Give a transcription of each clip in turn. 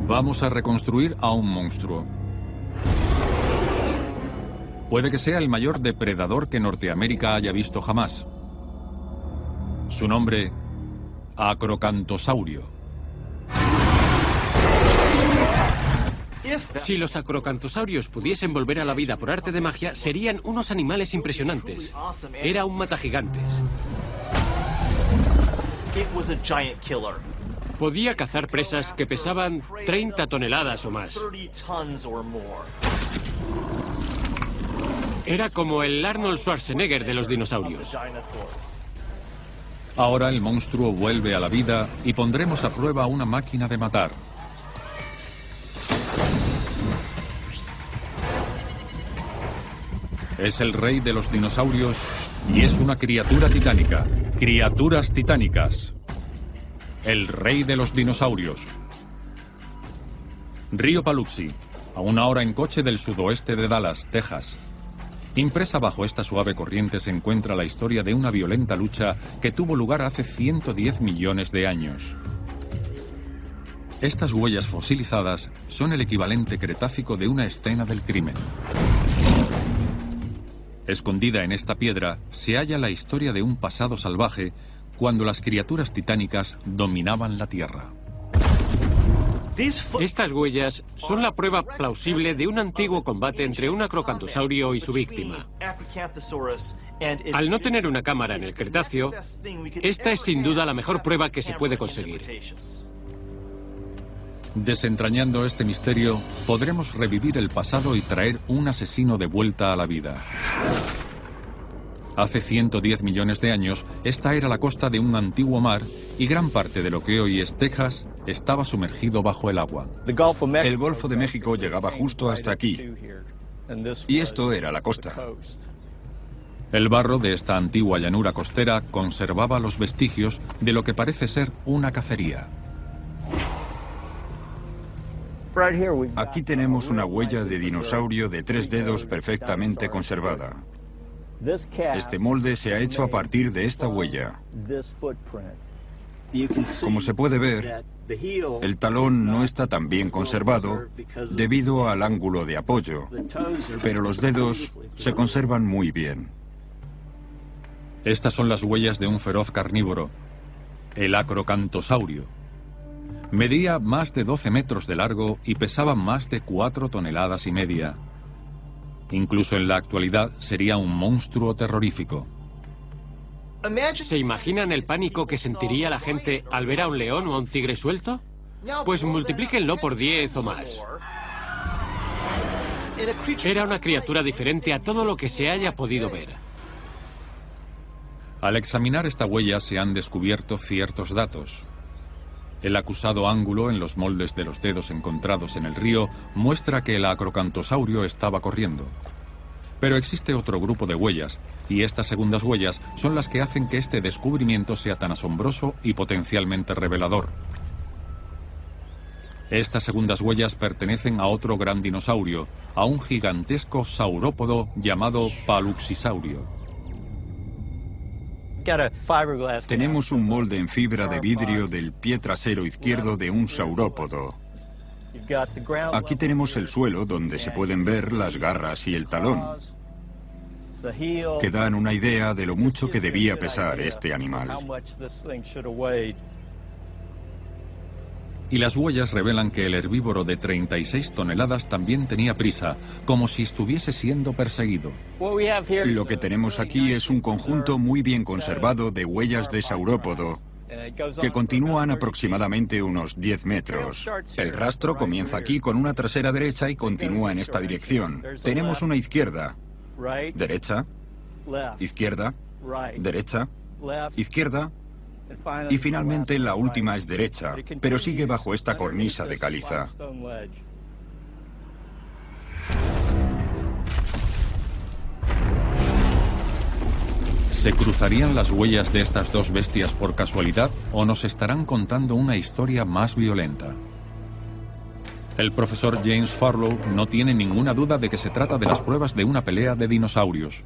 Vamos a reconstruir a un monstruo. Puede que sea el mayor depredador que Norteamérica haya visto jamás. Su nombre, Acrocantosaurio. Si los acrocantosaurios pudiesen volver a la vida por arte de magia, serían unos animales impresionantes. Era un matagigantes. Podía cazar presas que pesaban 30 toneladas o más. Era como el Arnold Schwarzenegger de los dinosaurios. Ahora el monstruo vuelve a la vida y pondremos a prueba una máquina de matar. Es el rey de los dinosaurios y es una criatura titánica. Criaturas titánicas. El rey de los dinosaurios. Río Paluxy, a una hora en coche del sudoeste de Dallas, Texas. Impresa bajo esta suave corriente se encuentra la historia de una violenta lucha que tuvo lugar hace 110 millones de años. Estas huellas fosilizadas son el equivalente cretácico de una escena del crimen. Escondida en esta piedra se halla la historia de un pasado salvaje cuando las criaturas titánicas dominaban la Tierra. Estas huellas son la prueba plausible de un antiguo combate entre un acrocantosaurio y su víctima. Al no tener una cámara en el Cretáceo, esta es sin duda la mejor prueba que se puede conseguir. Desentrañando este misterio, podremos revivir el pasado y traer un asesino de vuelta a la vida. Hace 110 millones de años, esta era la costa de un antiguo mar y gran parte de lo que hoy es Texas estaba sumergido bajo el agua. El Golfo de México llegaba justo hasta aquí, y esto era la costa. El barro de esta antigua llanura costera conservaba los vestigios de lo que parece ser una cacería. Aquí tenemos una huella de dinosaurio de 3 dedos perfectamente conservada. Este molde se ha hecho a partir de esta huella. Como se puede ver, el talón no está tan bien conservado debido al ángulo de apoyo, pero los dedos se conservan muy bien. Estas son las huellas de un feroz carnívoro, el acrocantosaurio. Medía más de 12 metros de largo y pesaba más de 4 toneladas y media. Incluso en la actualidad sería un monstruo terrorífico. ¿Se imaginan el pánico que sentiría la gente al ver a un león o a un tigre suelto? Pues multiplíquenlo por 10 o más. Era una criatura diferente a todo lo que se haya podido ver. Al examinar esta huella se han descubierto ciertos datos. El acusado ángulo en los moldes de los dedos encontrados en el río muestra que el acrocantosaurio estaba corriendo. Pero existe otro grupo de huellas, y estas segundas huellas son las que hacen que este descubrimiento sea tan asombroso y potencialmente revelador. Estas segundas huellas pertenecen a otro gran dinosaurio, a un gigantesco saurópodo llamado Paluxisaurio. Tenemos un molde en fibra de vidrio del pie trasero izquierdo de un saurópodo. Aquí tenemos el suelo donde se pueden ver las garras y el talón, que dan una idea de lo mucho que debía pesar este animal. Y las huellas revelan que el herbívoro de 36 toneladas también tenía prisa, como si estuviese siendo perseguido. Lo que tenemos aquí es un conjunto muy bien conservado de huellas de saurópodo, que continúan aproximadamente unos 10 metros. El rastro comienza aquí con una trasera derecha y continúa en esta dirección. Tenemos una izquierda, derecha, izquierda, derecha, izquierda, y finalmente la última es derecha, pero sigue bajo esta cornisa de caliza. ¿Se cruzarían las huellas de estas dos bestias por casualidad o nos estarán contando una historia más violenta? El profesor James Farlow no tiene ninguna duda de que se trata de las pruebas de una pelea de dinosaurios.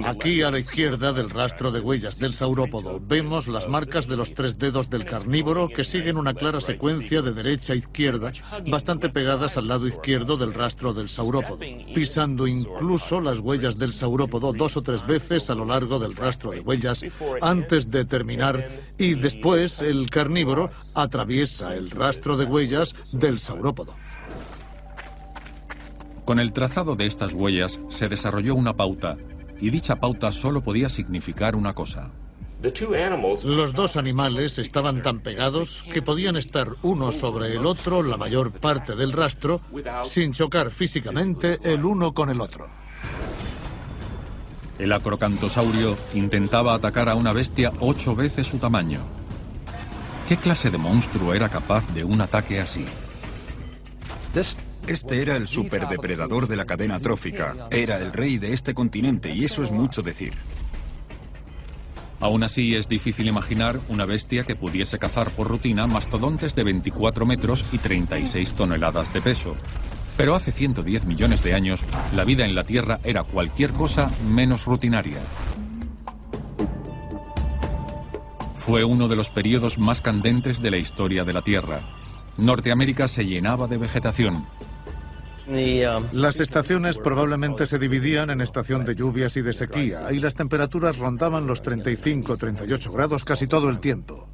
Aquí a la izquierda del rastro de huellas del saurópodo vemos las marcas de los 3 dedos del carnívoro que siguen una clara secuencia de derecha a izquierda, bastante pegadas al lado izquierdo del rastro del saurópodo, pisando incluso las huellas del saurópodo 2 o 3 veces a lo largo del rastro de huellas antes de terminar, y después el carnívoro atraviesa el rastro de huellas del saurópodo. Con el trazado de estas huellas se desarrolló una pauta, y dicha pauta solo podía significar una cosa. Los 2 animales estaban tan pegados que podían estar uno sobre el otro la mayor parte del rastro sin chocar físicamente el uno con el otro. El acrocantosaurio intentaba atacar a una bestia 8 veces su tamaño. ¿Qué clase de monstruo era capaz de un ataque así? Este era el superdepredador de la cadena trófica. Era el rey de este continente y eso es mucho decir. Aún así, es difícil imaginar una bestia que pudiese cazar por rutina mastodontes de 24 metros y 36 toneladas de peso. Pero hace 110 millones de años, la vida en la Tierra era cualquier cosa menos rutinaria. Fue uno de los periodos más candentes de la historia de la Tierra. Norteamérica se llenaba de vegetación. Las estaciones probablemente se dividían en estación de lluvias y de sequía, y las temperaturas rondaban los 35-38 grados casi todo el tiempo.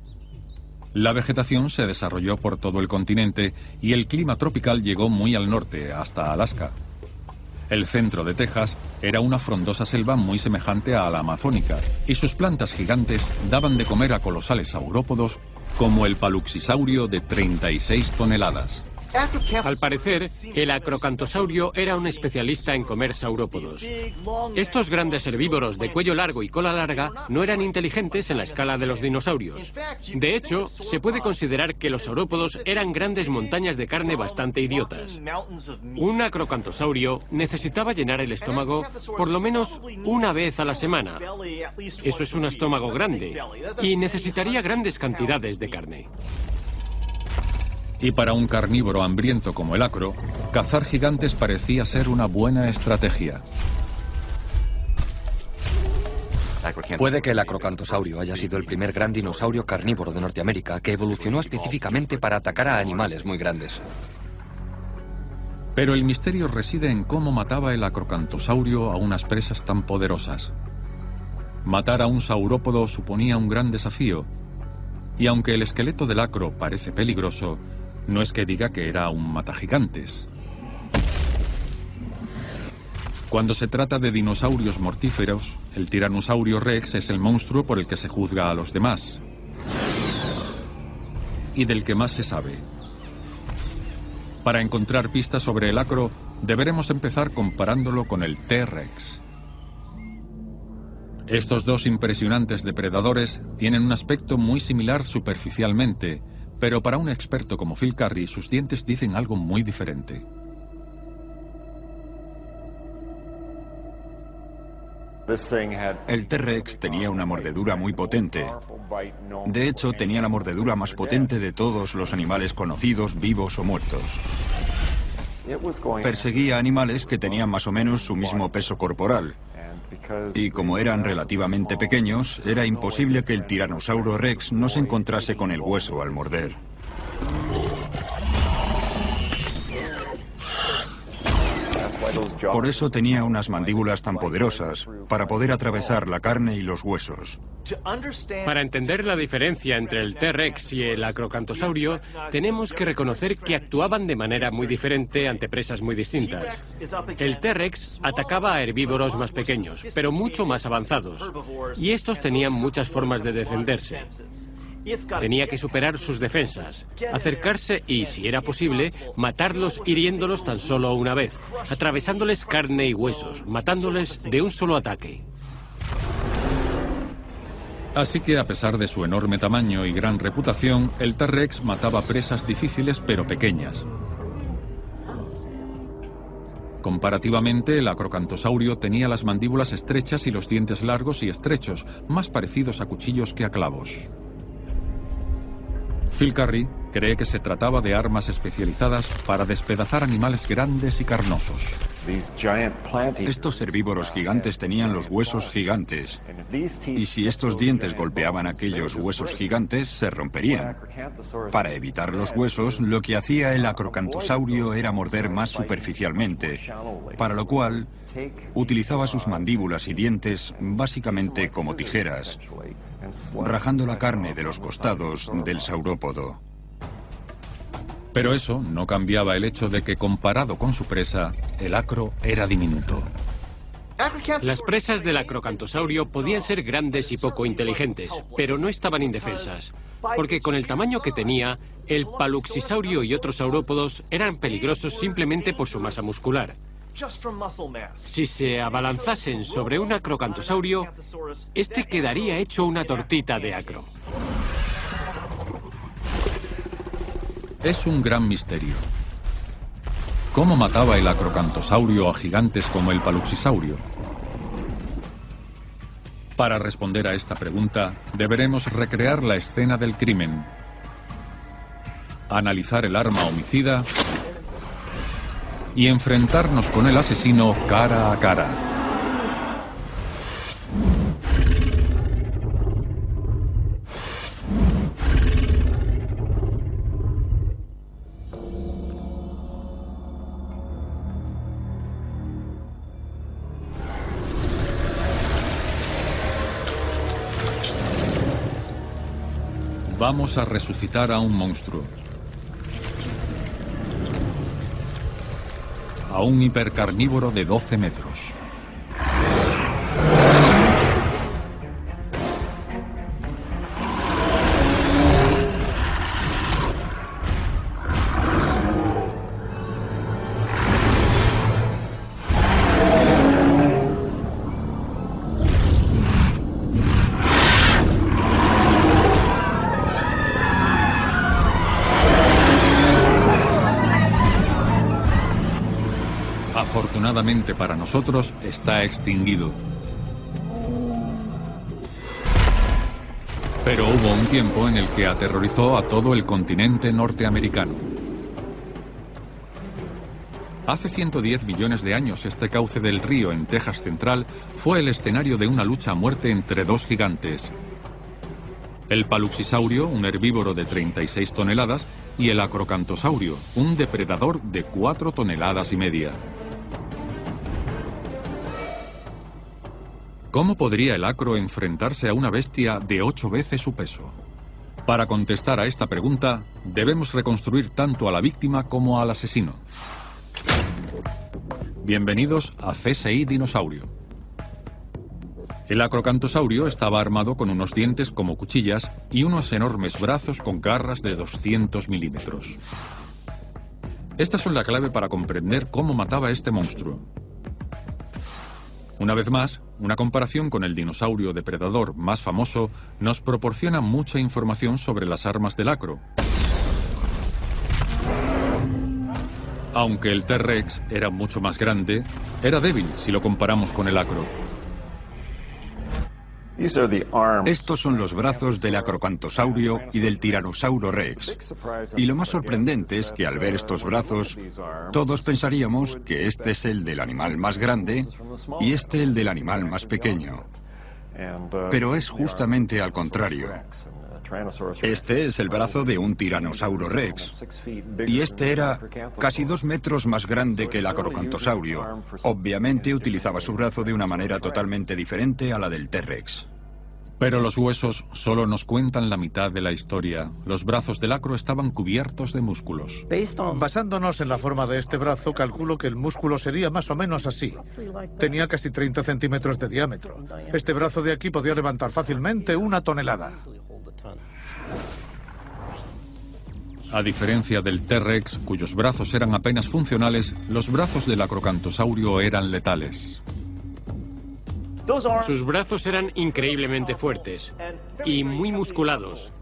La vegetación se desarrolló por todo el continente y el clima tropical llegó muy al norte, hasta Alaska. El centro de Texas era una frondosa selva muy semejante a la amazónica, y sus plantas gigantes daban de comer a colosales saurópodos como el paluxisaurio de 36 toneladas. Al parecer, el acrocantosaurio era un especialista en comer saurópodos. Estos grandes herbívoros de cuello largo y cola larga no eran inteligentes en la escala de los dinosaurios. De hecho, se puede considerar que los saurópodos eran grandes montañas de carne bastante idiotas. Un acrocantosaurio necesitaba llenar el estómago por lo menos una vez a la semana. Eso es un estómago grande y necesitaría grandes cantidades de carne. Y para un carnívoro hambriento como el acro, cazar gigantes parecía ser una buena estrategia. Puede que el acrocantosaurio haya sido el primer gran dinosaurio carnívoro de Norteamérica que evolucionó específicamente para atacar a animales muy grandes. Pero el misterio reside en cómo mataba el acrocantosaurio a unas presas tan poderosas. Matar a un saurópodo suponía un gran desafío, y aunque el esqueleto del acro parece peligroso, no es que diga que era un matagigantes. Cuando se trata de dinosaurios mortíferos, el Tyrannosaurio Rex es el monstruo por el que se juzga a los demás. Y del que más se sabe. Para encontrar pistas sobre el acro, deberemos empezar comparándolo con el T-Rex. Estos 2 impresionantes depredadores tienen un aspecto muy similar superficialmente, pero para un experto como Phil Curry, sus dientes dicen algo muy diferente. El T-Rex tenía una mordedura muy potente. De hecho, tenía la mordedura más potente de todos los animales conocidos, vivos o muertos. Perseguía animales que tenían más o menos su mismo peso corporal. Y como eran relativamente pequeños, era imposible que el Tyrannosaurus Rex no se encontrase con el hueso al morder. Por eso tenía unas mandíbulas tan poderosas, para poder atravesar la carne y los huesos. Para entender la diferencia entre el T-Rex y el acrocantosaurio, tenemos que reconocer que actuaban de manera muy diferente ante presas muy distintas. El T-Rex atacaba a herbívoros más pequeños, pero mucho más avanzados, y estos tenían muchas formas de defenderse. Tenía que superar sus defensas, acercarse y, si era posible, matarlos hiriéndolos tan solo una vez, atravesándoles carne y huesos, matándoles de un solo ataque. Así que, a pesar de su enorme tamaño y gran reputación, el T-Rex mataba presas difíciles pero pequeñas. Comparativamente, el acrocantosaurio tenía las mandíbulas estrechas y los dientes largos y estrechos, más parecidos a cuchillos que a clavos. Phil Curry cree que se trataba de armas especializadas para despedazar animales grandes y carnosos. Estos herbívoros gigantes tenían los huesos gigantes, y si estos dientes golpeaban aquellos huesos gigantes, se romperían. Para evitar los huesos, lo que hacía el acrocantosaurio era morder más superficialmente, para lo cual utilizaba sus mandíbulas y dientes básicamente como tijeras, rajando la carne de los costados del saurópodo. Pero eso no cambiaba el hecho de que, comparado con su presa, el acro era diminuto. Las presas del acrocantosaurio podían ser grandes y poco inteligentes, pero no estaban indefensas, porque con el tamaño que tenía, el paluxisaurio y otros saurópodos eran peligrosos simplemente por su masa muscular. Si se abalanzasen sobre un acrocantosaurio, este quedaría hecho una tortita de acro. Es un gran misterio. ¿Cómo mataba el acrocantosaurio a gigantes como el paluxisaurio? Para responder a esta pregunta, deberemos recrear la escena del crimen, analizar el arma homicida y enfrentarnos con el asesino cara a cara. Vamos a resucitar a un monstruo. A un hipercarnívoro de 12 metros. Afortunadamente para nosotros, está extinguido. Pero hubo un tiempo en el que aterrorizó a todo el continente norteamericano. Hace 110 millones de años, este cauce del río en Texas Central fue el escenario de una lucha a muerte entre dos gigantes. El paluxisaurio, un herbívoro de 36 toneladas, y el acrocantosaurio, un depredador de 4 toneladas y media. ¿Cómo podría el acro enfrentarse a una bestia de 8 veces su peso? Para contestar a esta pregunta, debemos reconstruir tanto a la víctima como al asesino. Bienvenidos a CSI Dinosaurio. El acrocantosaurio estaba armado con unos dientes como cuchillas y unos enormes brazos con garras de 200 milímetros. Estas son la clave para comprender cómo mataba a este monstruo. Una vez más, una comparación con el dinosaurio depredador más famoso nos proporciona mucha información sobre las armas del acro. Aunque el T-Rex era mucho más grande, era débil si lo comparamos con el acro. Estos son los brazos del acrocantosaurio y del tiranosaurio rex. Y lo más sorprendente es que al ver estos brazos, todos pensaríamos que este es el del animal más grande y este el del animal más pequeño. Pero es justamente al contrario. Este es el brazo de un tiranosaurio rex, y este era casi 2 metros más grande que el acrocantosaurio. Obviamente utilizaba su brazo de una manera totalmente diferente a la del T-Rex. Pero los huesos solo nos cuentan la mitad de la historia. Los brazos del acro estaban cubiertos de músculos. Basándonos en la forma de este brazo, calculo que el músculo sería más o menos así. Tenía casi 30 centímetros de diámetro. Este brazo de aquí podía levantar fácilmente 1 tonelada. A diferencia del T-Rex, cuyos brazos eran apenas funcionales, los brazos del acrocantosaurio eran letales. Sus brazos eran increíblemente fuertes y muy musculados.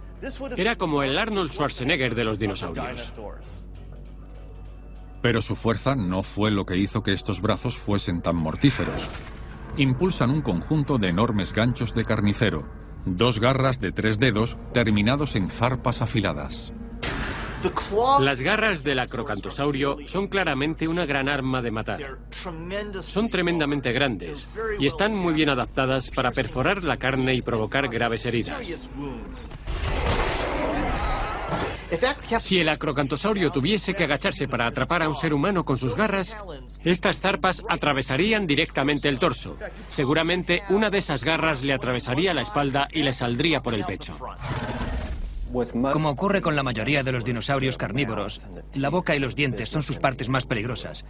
Era como el Arnold Schwarzenegger de los dinosaurios. Pero su fuerza no fue lo que hizo que estos brazos fuesen tan mortíferos. Impulsan un conjunto de enormes ganchos de carnicero, 2 garras de 3 dedos terminados en zarpas afiladas. Las garras del acrocantosaurio son claramente una gran arma de matar. Son tremendamente grandes y están muy bien adaptadas para perforar la carne y provocar graves heridas. Si el acrocantosaurio tuviese que agacharse para atrapar a un ser humano con sus garras, estas zarpas atravesarían directamente el torso. Seguramente una de esas garras le atravesaría la espalda y le saldría por el pecho. Como ocurre con la mayoría de los dinosaurios carnívoros, la boca y los dientes son sus partes más peligrosas.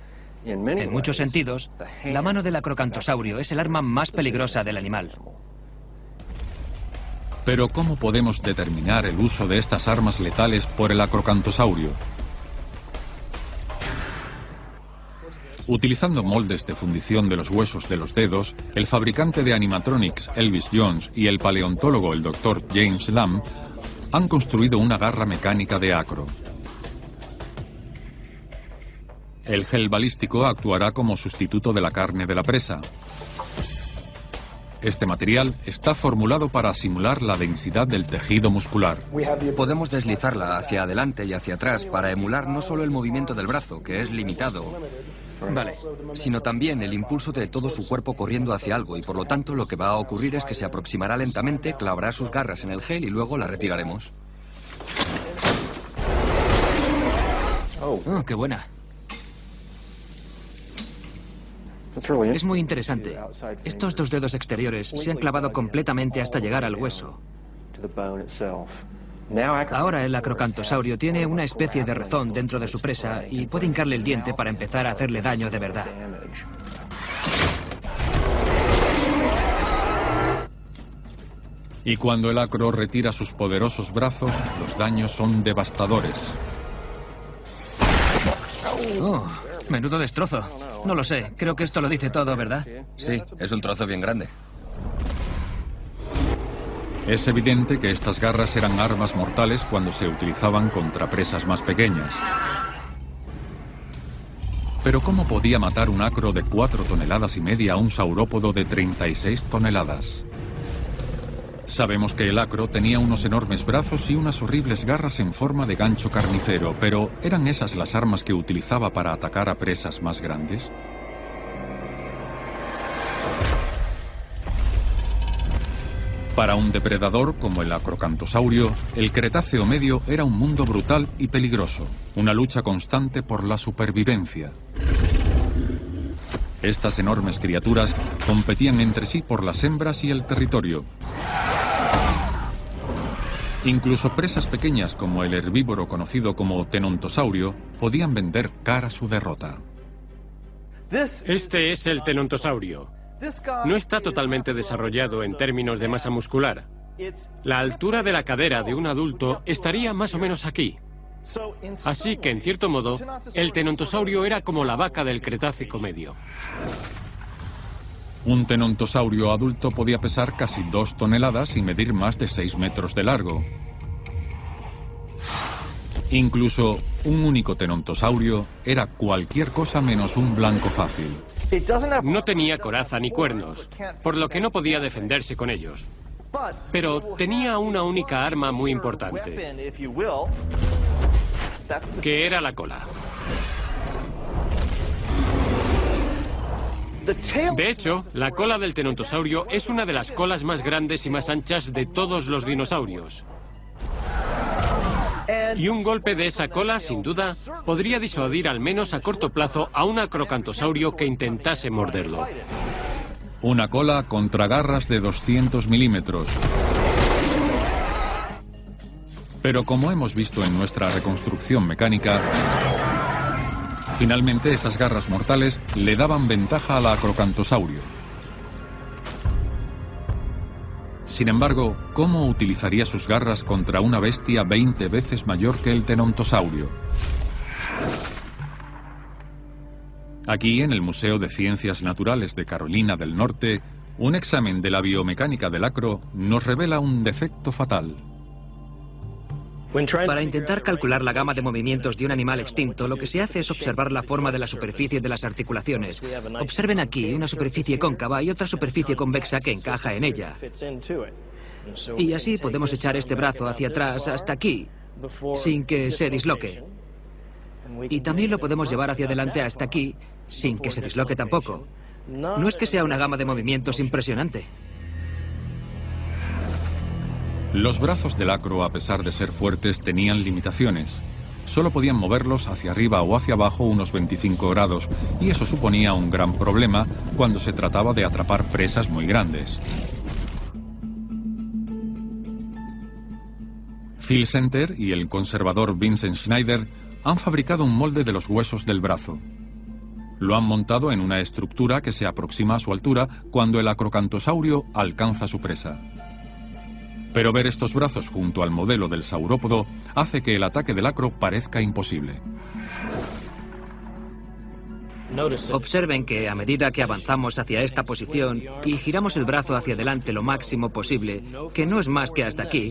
En muchos sentidos, la mano del acrocantosaurio es el arma más peligrosa del animal. Pero ¿cómo podemos determinar el uso de estas armas letales por el acrocantosaurio? Utilizando moldes de fundición de los huesos de los dedos, el fabricante de animatronics Elvis Jones y el paleontólogo el Dr. James Lamb han construido una garra mecánica de acro. El gel balístico actuará como sustituto de la carne de la presa. Este material está formulado para simular la densidad del tejido muscular. Podemos deslizarla hacia adelante y hacia atrás para emular no solo el movimiento del brazo, que es limitado, sino también el impulso de todo su cuerpo corriendo hacia algo, y por lo tanto lo que va a ocurrir es que se aproximará lentamente, clavará sus garras en el gel y luego la retiraremos. ¡Oh, qué buena! Es muy interesante. Estos dos dedos exteriores se han clavado completamente hasta llegar al hueso. Ahora el acrocantosaurio tiene una especie de rezón dentro de su presa y puede hincarle el diente para empezar a hacerle daño de verdad. Y cuando el acro retira sus poderosos brazos, los daños son devastadores. ¡Oh! Menudo destrozo. No lo sé, creo que esto lo dice todo, ¿verdad? Sí, es un trozo bien grande. Es evidente que estas garras eran armas mortales cuando se utilizaban contra presas más pequeñas. Pero ¿cómo podía matar un acro de 4,5 toneladas a un saurópodo de 36 toneladas? Sabemos que el acro tenía unos enormes brazos y unas horribles garras en forma de gancho carnicero, pero ¿eran esas las armas que utilizaba para atacar a presas más grandes? Para un depredador como el acrocantosaurio, el Cretáceo medio era un mundo brutal y peligroso, una lucha constante por la supervivencia. Estas enormes criaturas competían entre sí por las hembras y el territorio. Incluso presas pequeñas como el herbívoro conocido como tenontosaurio podían vender cara su derrota. Este es el tenontosaurio. No está totalmente desarrollado en términos de masa muscular. La altura de la cadera de un adulto estaría más o menos aquí. Así que, en cierto modo, el tenontosaurio era como la vaca del Cretácico medio. Un tenontosaurio adulto podía pesar casi 2 toneladas y medir más de 6 metros de largo. Incluso un único tenontosaurio era cualquier cosa menos un blanco fácil. No tenía coraza ni cuernos, por lo que no podía defenderse con ellos. Pero tenía una única arma muy importante, que era la cola. De hecho, la cola del tenontosaurio es una de las colas más grandes y más anchas de todos los dinosaurios. Y un golpe de esa cola, sin duda, podría disuadir al menos a corto plazo a un acrocantosaurio que intentase morderlo. Una cola contra garras de 200 milímetros. Pero como hemos visto en nuestra reconstrucción mecánica, finalmente esas garras mortales le daban ventaja al acrocantosaurio. Sin embargo, ¿cómo utilizaría sus garras contra una bestia 20 veces mayor que el tenontosaurio? Aquí, en el Museo de Ciencias Naturales de Carolina del Norte, un examen de la biomecánica del acro nos revela un defecto fatal. Para intentar calcular la gama de movimientos de un animal extinto, lo que se hace es observar la forma de la superficie de las articulaciones. Observen aquí una superficie cóncava y otra superficie convexa que encaja en ella. Y así podemos echar este brazo hacia atrás hasta aquí. sin que se disloque. Y también lo podemos llevar hacia adelante hasta aquí, sin que se disloque tampoco. No es que sea una gama de movimientos impresionante. Los brazos del acro, a pesar de ser fuertes, tenían limitaciones. Solo podían moverlos hacia arriba o hacia abajo unos 25 grados, y eso suponía un gran problema cuando se trataba de atrapar presas muy grandes. Phil Center y el conservador Vincent Schneider han fabricado un molde de los huesos del brazo. Lo han montado en una estructura que se aproxima a su altura cuando el acrocantosaurio alcanza su presa. Pero ver estos brazos junto al modelo del saurópodo hace que el ataque del acro parezca imposible. Observen que a medida que avanzamos hacia esta posición y giramos el brazo hacia adelante lo máximo posible, que no es más que hasta aquí,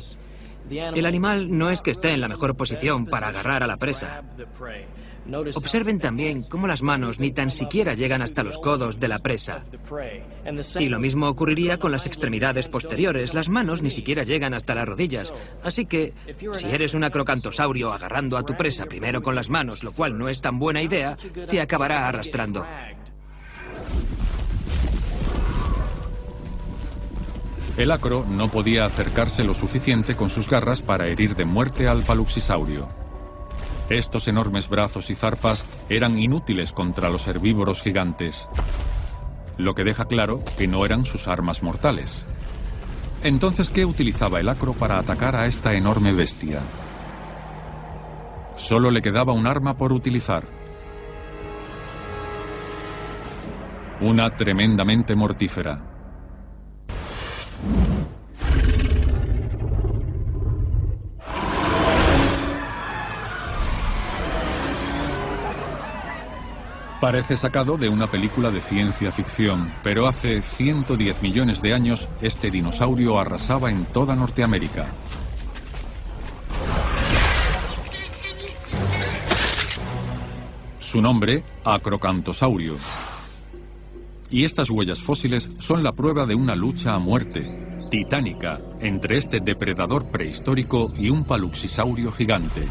el animal no es que esté en la mejor posición para agarrar a la presa. Observen también cómo las manos ni tan siquiera llegan hasta los codos de la presa. Y lo mismo ocurriría con las extremidades posteriores. Las manos ni siquiera llegan hasta las rodillas. Así que, si eres un acrocantosaurio agarrando a tu presa primero con las manos, lo cual no es tan buena idea, te acabará arrastrando. El acro no podía acercarse lo suficiente con sus garras para herir de muerte al paluxisaurio. Estos enormes brazos y zarpas eran inútiles contra los herbívoros gigantes, lo que deja claro que no eran sus armas mortales. Entonces, ¿qué utilizaba el acro para atacar a esta enorme bestia? Solo le quedaba un arma por utilizar. Una tremendamente mortífera. Parece sacado de una película de ciencia ficción, pero hace 110 millones de años este dinosaurio arrasaba en toda Norteamérica. Su nombre, Acrocantosaurio. Y estas huellas fósiles son la prueba de una lucha a muerte, titánica, entre este depredador prehistórico y un paluxisaurio gigante.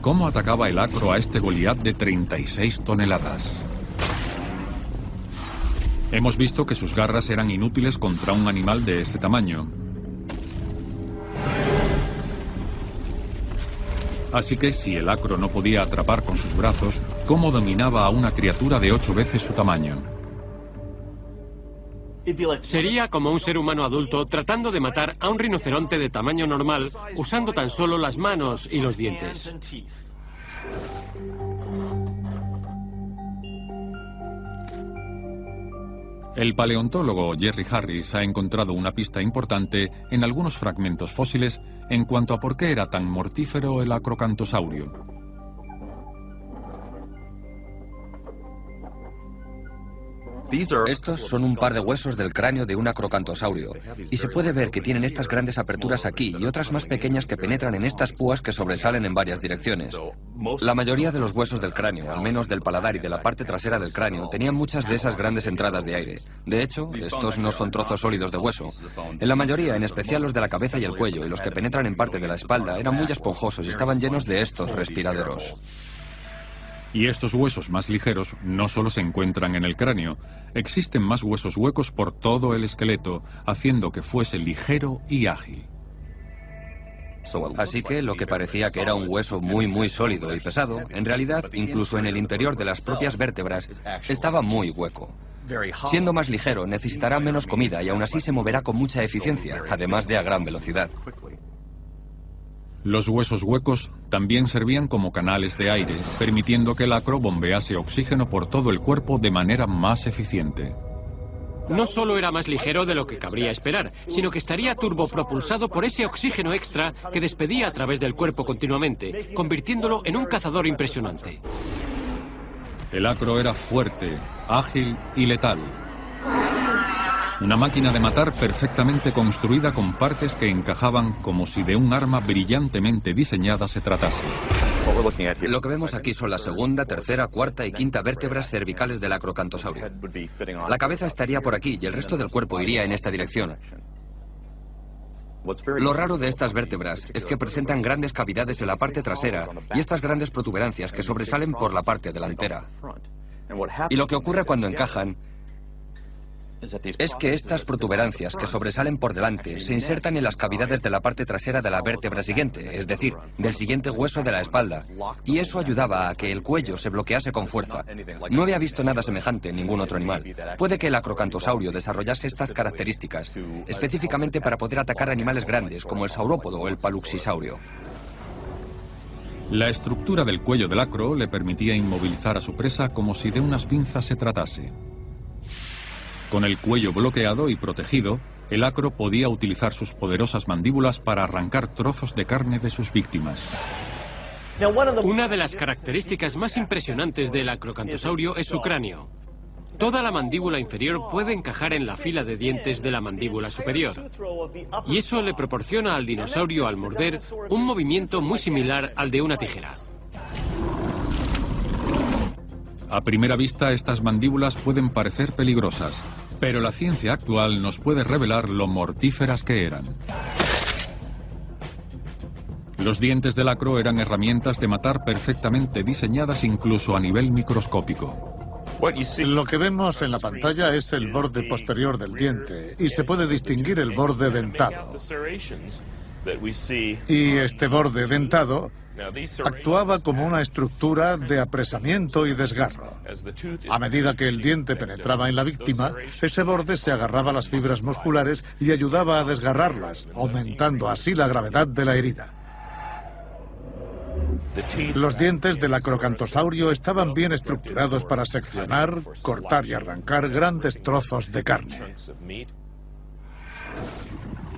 ¿Cómo atacaba el acro a este Goliat de 36 toneladas? Hemos visto que sus garras eran inútiles contra un animal de ese tamaño. Así que si el acro no podía atrapar con sus brazos, ¿cómo dominaba a una criatura de 8 veces su tamaño? Sería como un ser humano adulto tratando de matar a un rinoceronte de tamaño normal usando tan solo las manos y los dientes. El paleontólogo Jerry Harris ha encontrado una pista importante en algunos fragmentos fósiles en cuanto a por qué era tan mortífero el acrocantosaurio. Estos son un par de huesos del cráneo de un acrocantosaurio, y se puede ver que tienen estas grandes aperturas aquí y otras más pequeñas que penetran en estas púas que sobresalen en varias direcciones. La mayoría de los huesos del cráneo, al menos del paladar y de la parte trasera del cráneo, tenían muchas de esas grandes entradas de aire. De hecho, estos no son trozos sólidos de hueso. En la mayoría, en especial los de la cabeza y el cuello, y los que penetran en parte de la espalda, eran muy esponjosos y estaban llenos de estos respiraderos. Y estos huesos más ligeros no solo se encuentran en el cráneo, existen más huesos huecos por todo el esqueleto, haciendo que fuese ligero y ágil. Así que lo que parecía que era un hueso muy sólido y pesado, en realidad, incluso en el interior de las propias vértebras, estaba muy hueco. Siendo más ligero, necesitará menos comida y aún así se moverá con mucha eficiencia, además de a gran velocidad. Los huesos huecos también servían como canales de aire, permitiendo que el acro bombease oxígeno por todo el cuerpo de manera más eficiente. No solo era más ligero de lo que cabría esperar, sino que estaría turbopropulsado por ese oxígeno extra que despedía a través del cuerpo continuamente, convirtiéndolo en un cazador impresionante. El acro era fuerte, ágil y letal. Una máquina de matar perfectamente construida con partes que encajaban como si de un arma brillantemente diseñada se tratase. Lo que vemos aquí son la segunda, tercera, cuarta y quinta vértebras cervicales del acrocantosaurio. La cabeza estaría por aquí y el resto del cuerpo iría en esta dirección. Lo raro de estas vértebras es que presentan grandes cavidades en la parte trasera y estas grandes protuberancias que sobresalen por la parte delantera. Y lo que ocurre cuando encajan es que estas protuberancias que sobresalen por delante se insertan en las cavidades de la parte trasera de la vértebra siguiente, es decir, del siguiente hueso de la espalda, y eso ayudaba a que el cuello se bloquease con fuerza. No había visto nada semejante en ningún otro animal. Puede que el acrocantosaurio desarrollase estas características, específicamente para poder atacar animales grandes como el saurópodo o el paluxisaurio. La estructura del cuello del acro le permitía inmovilizar a su presa como si de unas pinzas se tratase. Con el cuello bloqueado y protegido, el acro podía utilizar sus poderosas mandíbulas para arrancar trozos de carne de sus víctimas. Una de las características más impresionantes del acrocantosaurio es su cráneo. Toda la mandíbula inferior puede encajar en la fila de dientes de la mandíbula superior. Y eso le proporciona al dinosaurio, al morder, un movimiento muy similar al de una tijera. A primera vista, estas mandíbulas pueden parecer peligrosas, pero la ciencia actual nos puede revelar lo mortíferas que eran. Los dientes del acro eran herramientas de matar perfectamente diseñadas incluso a nivel microscópico. Lo que vemos en la pantalla es el borde posterior del diente y se puede distinguir el borde dentado. Y este borde dentado actuaba como una estructura de apresamiento y desgarro. A medida que el diente penetraba en la víctima, ese borde se agarraba a las fibras musculares y ayudaba a desgarrarlas, aumentando así la gravedad de la herida. Los dientes del acrocantosaurio estaban bien estructurados para seccionar, cortar y arrancar grandes trozos de carne.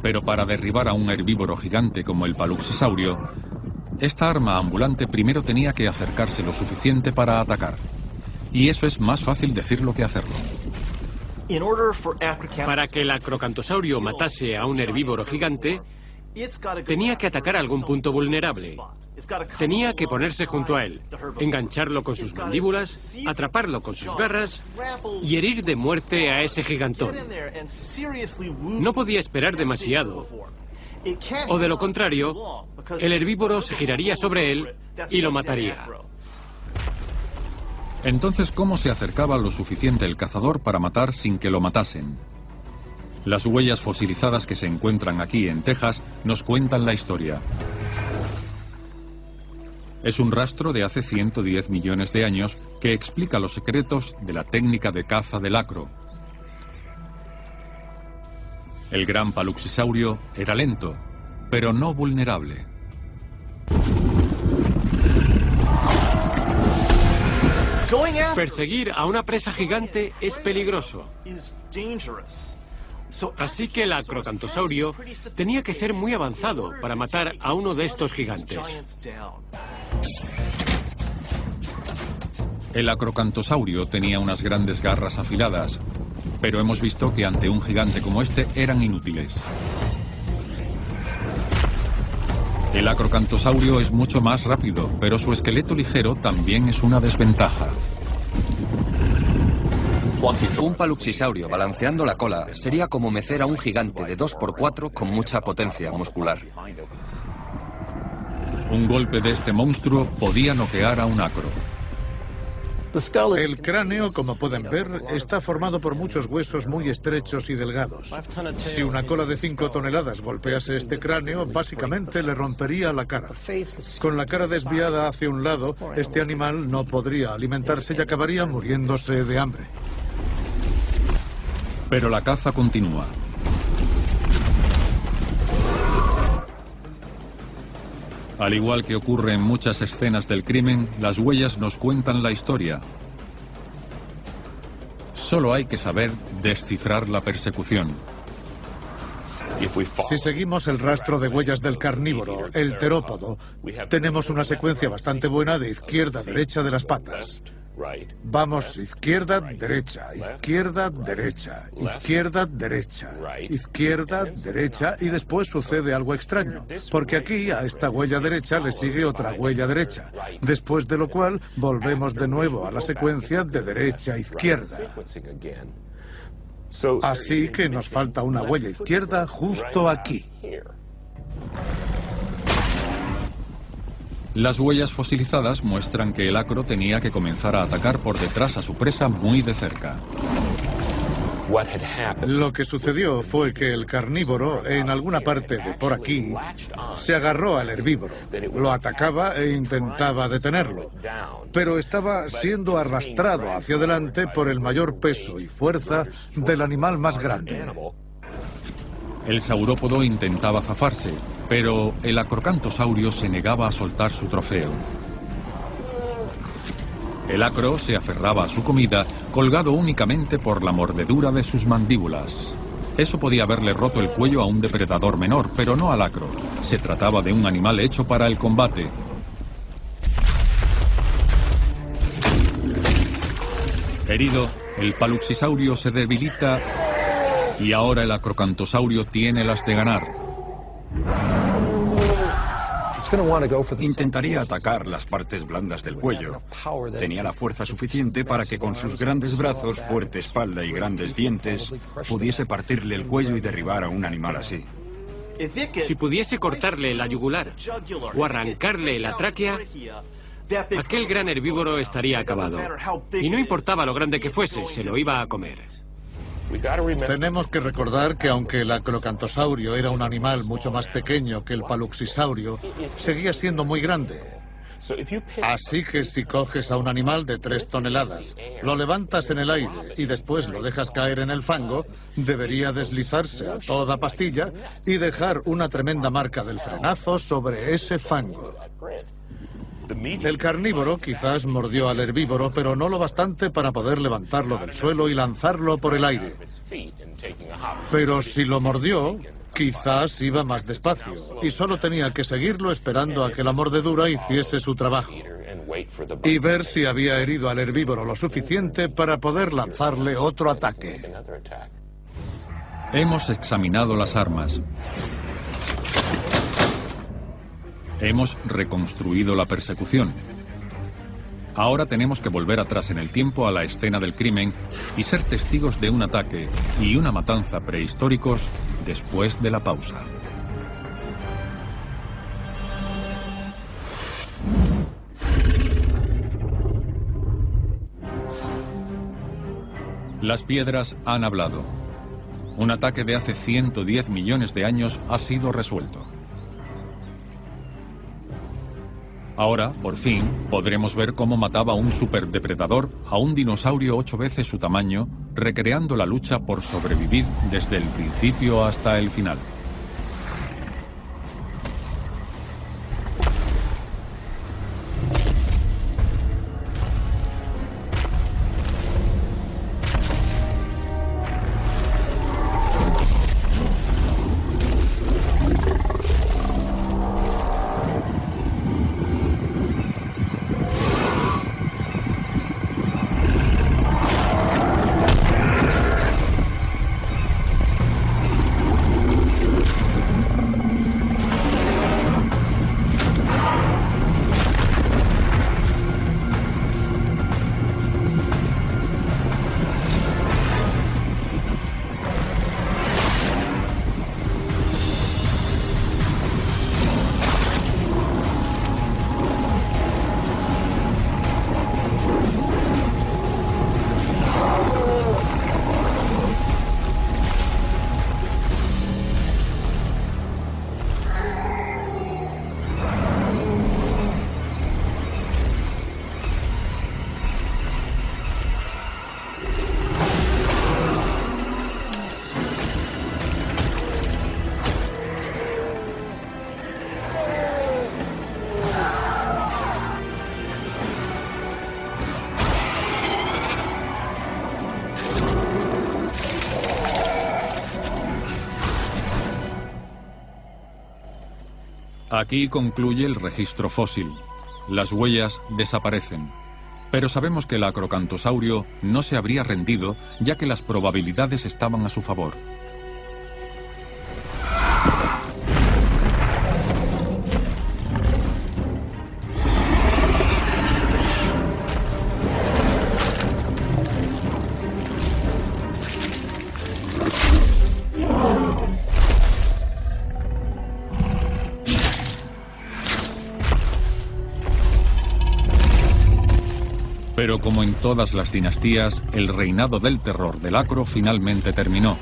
Pero para derribar a un herbívoro gigante como el paluxisaurio, esta arma ambulante primero tenía que acercarse lo suficiente para atacar. Y eso es más fácil decirlo que hacerlo. Para que el acrocantosaurio matase a un herbívoro gigante, tenía que atacar algún punto vulnerable. Tenía que ponerse junto a él, engancharlo con sus mandíbulas, atraparlo con sus garras y herir de muerte a ese gigantón. No podía esperar demasiado, o de lo contrario, el herbívoro se giraría sobre él y lo mataría. Entonces, ¿cómo se acercaba lo suficiente el cazador para matar sin que lo matasen? Las huellas fosilizadas que se encuentran aquí en Texas nos cuentan la historia. Es un rastro de hace 110 millones de años que explica los secretos de la técnica de caza del acro. El gran paluxisaurio era lento, pero no vulnerable. Perseguir a una presa gigante es peligroso. Así que el acrocantosaurio tenía que ser muy avanzado para matar a uno de estos gigantes. El acrocantosaurio tenía unas grandes garras afiladas, pero hemos visto que ante un gigante como este eran inútiles. El acrocantosaurio es mucho más rápido, pero su esqueleto ligero también es una desventaja. Un paluxisaurio balanceando la cola sería como mecer a un gigante de 2×4 con mucha potencia muscular. Un golpe de este monstruo podía noquear a un acro. El cráneo, como pueden ver, está formado por muchos huesos muy estrechos y delgados. Si una cola de 5 toneladas golpease este cráneo, básicamente le rompería la cara. Con la cara desviada hacia un lado, este animal no podría alimentarse y acabaría muriéndose de hambre. Pero la caza continúa. Al igual que ocurre en muchas escenas del crimen, las huellas nos cuentan la historia. Solo hay que saber descifrar la persecución. Si seguimos el rastro de huellas del carnívoro, el terópodo, tenemos una secuencia bastante buena de izquierda a derecha de las patas. Vamos izquierda, derecha, izquierda, derecha, izquierda, derecha, izquierda, derecha y después sucede algo extraño, porque aquí a esta huella derecha le sigue otra huella derecha, después de lo cual volvemos de nuevo a la secuencia de derecha a izquierda. Así que nos falta una huella izquierda justo aquí. Las huellas fosilizadas muestran que el acro tenía que comenzar a atacar por detrás a su presa muy de cerca. Lo que sucedió fue que el carnívoro, en alguna parte de por aquí, se agarró al herbívoro. Lo atacaba e intentaba detenerlo, pero estaba siendo arrastrado hacia adelante por el mayor peso y fuerza del animal más grande. El saurópodo intentaba zafarse, pero el acrocantosaurio se negaba a soltar su trofeo. El acro se aferraba a su comida, colgado únicamente por la mordedura de sus mandíbulas. Eso podía haberle roto el cuello a un depredador menor, pero no al acro. Se trataba de un animal hecho para el combate. Herido, el paluxisaurio se debilita y ahora el acrocantosaurio tiene las de ganar. Intentaría atacar las partes blandas del cuello. Tenía la fuerza suficiente para que con sus grandes brazos, fuerte espalda y grandes dientes pudiese partirle el cuello y derribar a un animal así. Si pudiese cortarle la yugular o arrancarle la tráquea, aquel gran herbívoro estaría acabado. Y no importaba lo grande que fuese, se lo iba a comer. Tenemos que recordar que aunque el acrocantosaurio era un animal mucho más pequeño que el paluxisaurio, seguía siendo muy grande. Así que si coges a un animal de 3 toneladas, lo levantas en el aire y después lo dejas caer en el fango, debería deslizarse a toda pastilla y dejar una tremenda marca del frenazo sobre ese fango. El carnívoro quizás mordió al herbívoro, pero no lo bastante para poder levantarlo del suelo y lanzarlo por el aire. Pero si lo mordió, quizás iba más despacio y solo tenía que seguirlo esperando a que la mordedura hiciese su trabajo y ver si había herido al herbívoro lo suficiente para poder lanzarle otro ataque. Hemos examinado las armas. Hemos reconstruido la persecución. Ahora tenemos que volver atrás en el tiempo a la escena del crimen y ser testigos de un ataque y una matanza prehistóricos después de la pausa. Las piedras han hablado. Un ataque de hace 110 millones de años ha sido resuelto. Ahora, por fin, podremos ver cómo mataba un superdepredador a un dinosaurio 8 veces su tamaño, recreando la lucha por sobrevivir desde el principio hasta el final. Aquí concluye el registro fósil. Las huellas desaparecen. Pero sabemos que el acrocantosaurio no se habría rendido, ya que las probabilidades estaban a su favor. Pero como en todas las dinastías, el reinado del terror del acro finalmente terminó.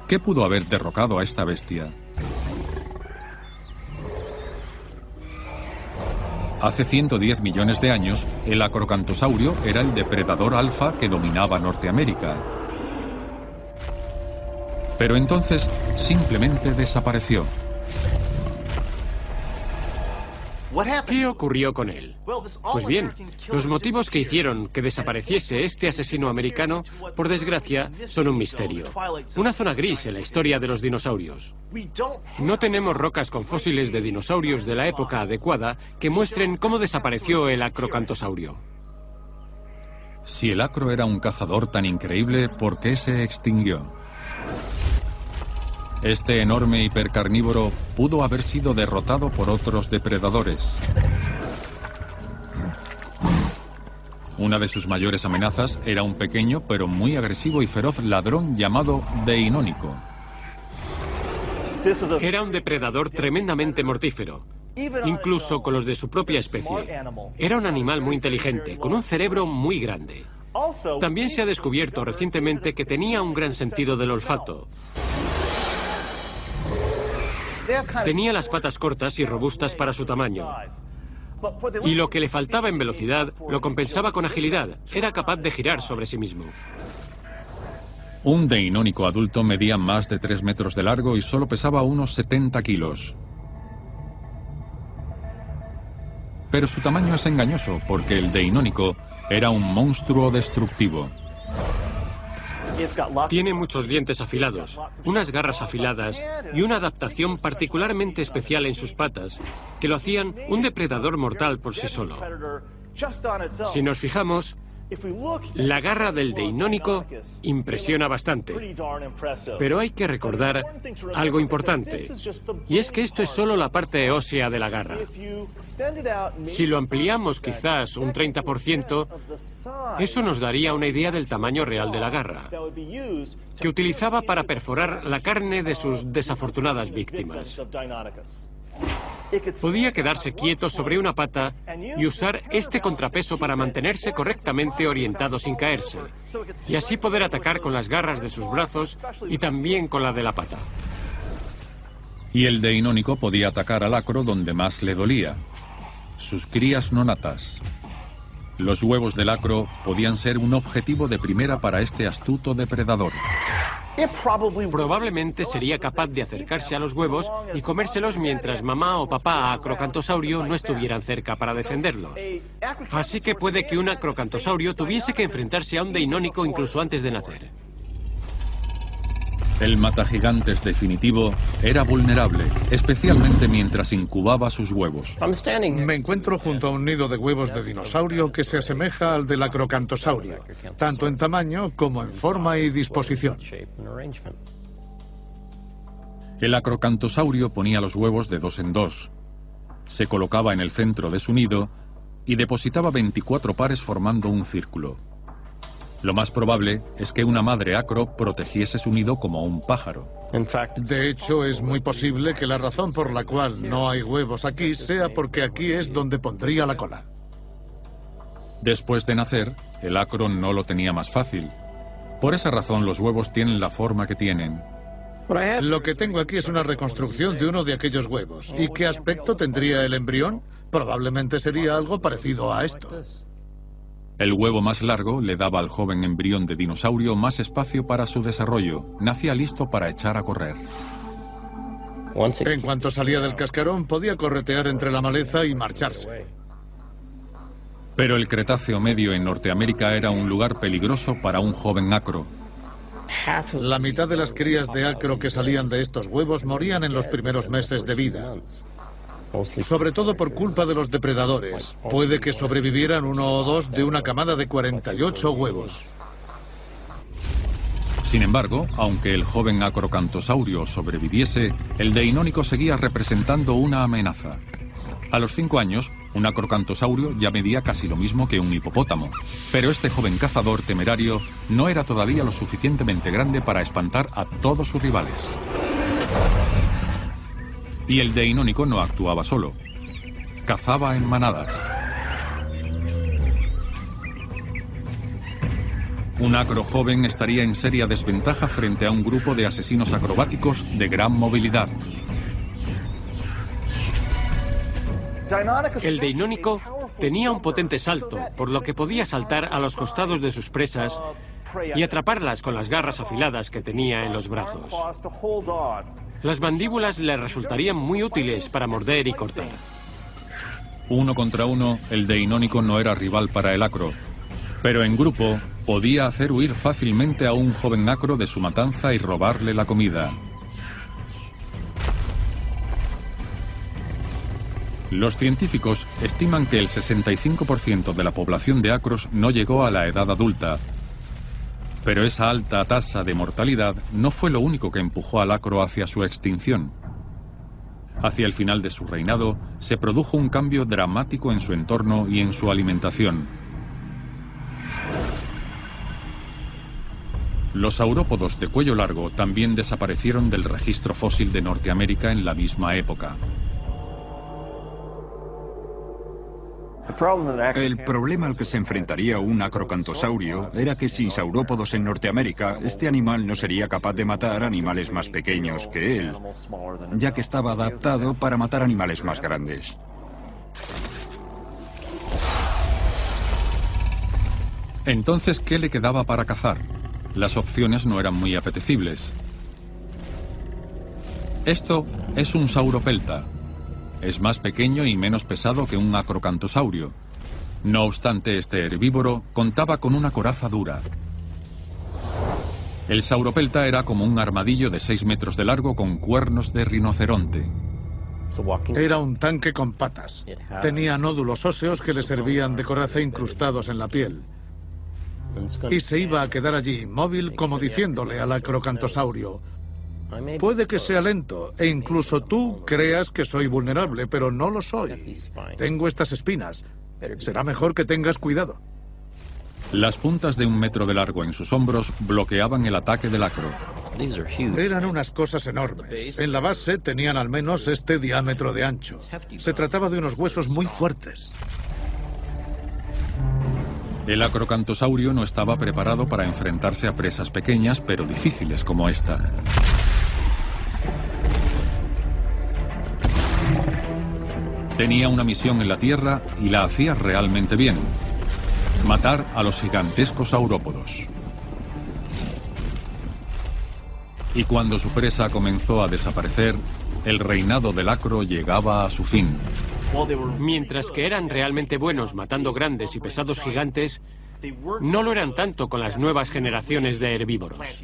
¿Qué pudo haber derrocado a esta bestia? Hace 110 millones de años, el acrocantosaurio era el depredador alfa que dominaba Norteamérica. Pero entonces simplemente desapareció. ¿Qué ocurrió con él? Pues bien, los motivos que hicieron que desapareciese este asesino americano, por desgracia, son un misterio. Una zona gris en la historia de los dinosaurios. No tenemos rocas con fósiles de dinosaurios de la época adecuada que muestren cómo desapareció el acrocantosaurio. Si el acro era un cazador tan increíble, ¿por qué se extinguió? Este enorme hipercarnívoro pudo haber sido derrotado por otros depredadores. Una de sus mayores amenazas era un pequeño pero muy agresivo y feroz ladrón llamado Deinónico. Era un depredador tremendamente mortífero, incluso con los de su propia especie. Era un animal muy inteligente, con un cerebro muy grande. También se ha descubierto recientemente que tenía un gran sentido del olfato. Tenía las patas cortas y robustas para su tamaño. Y lo que le faltaba en velocidad lo compensaba con agilidad. Era capaz de girar sobre sí mismo. Un deinónico adulto medía más de 3 metros de largo y solo pesaba unos 70 kilos. Pero su tamaño es engañoso porque el deinónico era un monstruo destructivo. Tiene muchos dientes afilados, unas garras afiladas y una adaptación particularmente especial en sus patas que lo hacían un depredador mortal por sí solo. Si nos fijamos, la garra del deinónico impresiona bastante. Pero hay que recordar algo importante, y es que esto es solo la parte ósea de la garra. Si lo ampliamos quizás un 30%, eso nos daría una idea del tamaño real de la garra, que utilizaba para perforar la carne de sus desafortunadas víctimas. Podía quedarse quieto sobre una pata y usar este contrapeso para mantenerse correctamente orientado sin caerse, y así poder atacar con las garras de sus brazos y también con la de la pata. Y el deinónico podía atacar al acro donde más le dolía: sus crías nonatas. Los huevos del acro podían ser un objetivo de primera para este astuto depredador. Probablemente sería capaz de acercarse a los huevos y comérselos mientras mamá o papá acrocantosaurio no estuvieran cerca para defenderlos. Así que puede que un acrocantosaurio tuviese que enfrentarse a un deinónico incluso antes de nacer. El matagigantes definitivo era vulnerable, especialmente mientras incubaba sus huevos. Me encuentro junto a un nido de huevos de dinosaurio que se asemeja al del acrocantosaurio, tanto en tamaño como en forma y disposición. El acrocantosaurio ponía los huevos de 2 en 2. Se colocaba en el centro de su nido y depositaba 24 pares formando un círculo. Lo más probable es que una madre acro protegiese su nido como un pájaro. De hecho, es muy posible que la razón por la cual no hay huevos aquí sea porque aquí es donde pondría la cola. Después de nacer, el acro no lo tenía más fácil. Por esa razón los huevos tienen la forma que tienen. Lo que tengo aquí es una reconstrucción de uno de aquellos huevos. ¿Y qué aspecto tendría el embrión? Probablemente sería algo parecido a esto. El huevo más largo le daba al joven embrión de dinosaurio más espacio para su desarrollo. Nacía listo para echar a correr. En cuanto salía del cascarón, podía corretear entre la maleza y marcharse. Pero el Cretáceo medio en Norteamérica era un lugar peligroso para un joven acro. La mitad de las crías de acro que salían de estos huevos morían en los primeros meses de vida. Sobre todo por culpa de los depredadores. Puede que sobrevivieran 1 o 2 de una camada de 48 huevos. Sin embargo, aunque el joven acrocantosaurio sobreviviese, el deinónico seguía representando una amenaza. A los 5 años, un acrocantosaurio ya medía casi lo mismo que un hipopótamo. Pero este joven cazador temerario no era todavía lo suficientemente grande para espantar a todos sus rivales. Y el deinónico no actuaba solo. Cazaba en manadas. Un acro joven estaría en seria desventaja frente a un grupo de asesinos acrobáticos de gran movilidad. El deinónico tenía un potente salto, por lo que podía saltar a los costados de sus presas y atraparlas con las garras afiladas que tenía en los brazos. Las mandíbulas le resultarían muy útiles para morder y cortar. Uno contra uno, el deinónico no era rival para el acro, pero en grupo podía hacer huir fácilmente a un joven acro de su matanza y robarle la comida. Los científicos estiman que el 65% de la población de acros no llegó a la edad adulta, pero esa alta tasa de mortalidad no fue lo único que empujó al acro hacia su extinción. Hacia el final de su reinado, se produjo un cambio dramático en su entorno y en su alimentación. Los saurópodos de cuello largo también desaparecieron del registro fósil de Norteamérica en la misma época. El problema al que se enfrentaría un acrocantosaurio era que sin saurópodos en Norteamérica, este animal no sería capaz de matar animales más pequeños que él, ya que estaba adaptado para matar animales más grandes. Entonces, ¿qué le quedaba para cazar? Las opciones no eran muy apetecibles. Esto es un sauropelta. Es más pequeño y menos pesado que un acrocantosaurio. No obstante, este herbívoro contaba con una coraza dura. El sauropelta era como un armadillo de 6 metros de largo con cuernos de rinoceronte. Era un tanque con patas. Tenía nódulos óseos que le servían de coraza incrustados en la piel. Y se iba a quedar allí inmóvil como diciéndole al acrocantosaurio: puede que sea lento e incluso tú creas que soy vulnerable, pero no lo soy. Tengo estas espinas. Será mejor que tengas cuidado. Las puntas de 1 metro de largo en sus hombros bloqueaban el ataque del acro. Eran unas cosas enormes. En la base tenían al menos este diámetro de ancho. Se trataba de unos huesos muy fuertes. El acrocantosaurio no estaba preparado para enfrentarse a presas pequeñas pero difíciles como esta. Tenía una misión en la Tierra y la hacía realmente bien: matar a los gigantescos saurópodos. Y cuando su presa comenzó a desaparecer, el reinado del acro llegaba a su fin. Mientras que eran realmente buenos matando grandes y pesados gigantes, no lo eran tanto con las nuevas generaciones de herbívoros.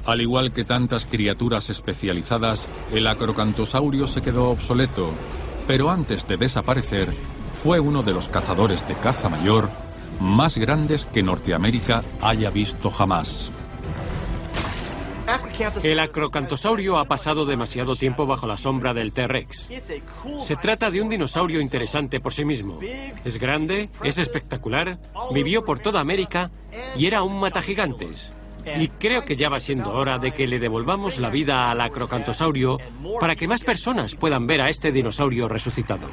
Al igual que tantas criaturas especializadas, el acrocantosaurio se quedó obsoleto, pero antes de desaparecer, fue uno de los cazadores de caza mayor más grandes que Norteamérica haya visto jamás. El acrocantosaurio ha pasado demasiado tiempo bajo la sombra del T-Rex. Se trata de un dinosaurio interesante por sí mismo. Es grande, es espectacular, vivió por toda América y era un matagigantes. Y creo que ya va siendo hora de que le devolvamos la vida al acrocantosaurio para que más personas puedan ver a este dinosaurio resucitado.